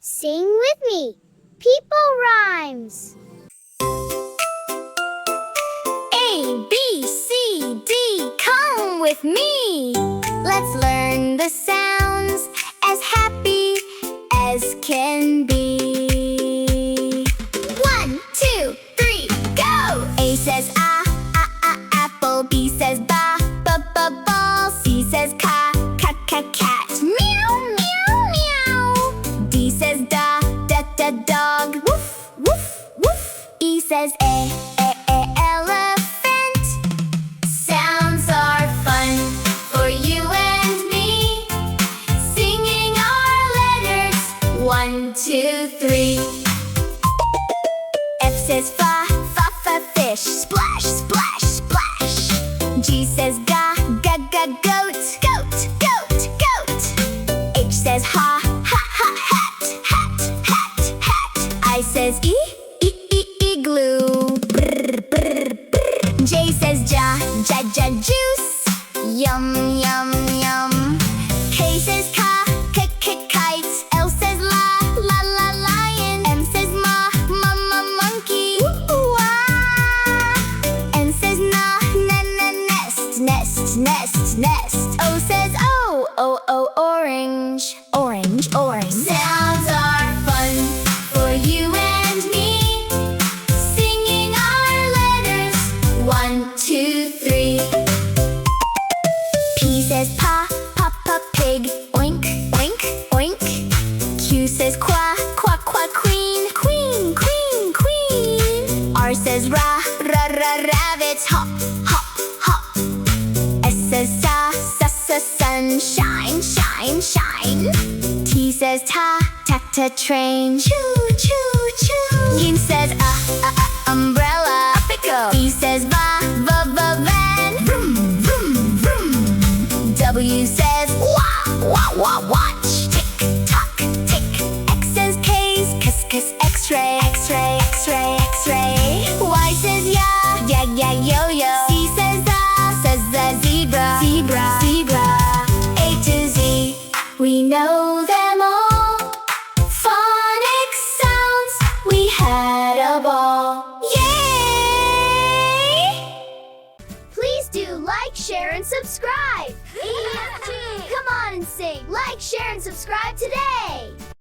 Sing with me. Pipo Rhymes. A, B, C, D, come with me. Let's learn the sounds as happy as can be. 1, 2, 3, go! A says apple. B says ba, ball. C says cat. Meow, meow, meow. D says dog. Woof, woof, woof. E says elephant. Sounds are fun for you and me. Singing our letters 1, 2, 3. F says fa, fish. Splash, splash, splash. G says ga, goat. H says ha, hat. I says igloo. J says ja, juice. Yum, yum, yum. K says kite. L says la, lion. M says ma, monkey. N says nest. O says orange. Sounds are fun for you and me. Singing our letters 1, 2, 3. P says papa pig. Oink, oink. Q says quack, queen. R says rabbit. Hop. S says sunshine. T says ta, train. Choo. U says umbrella. Up it goes. V says van. Vroom. W says watch. Tick tock, tick. X says case. X-ray. Y says yeah, yo. Z says the zebra. A to Z, we know them all. Phonics sounds, we had a ball. Yay! Please do like, share, and subscribe. Come on and sing. Like, share, and subscribe today.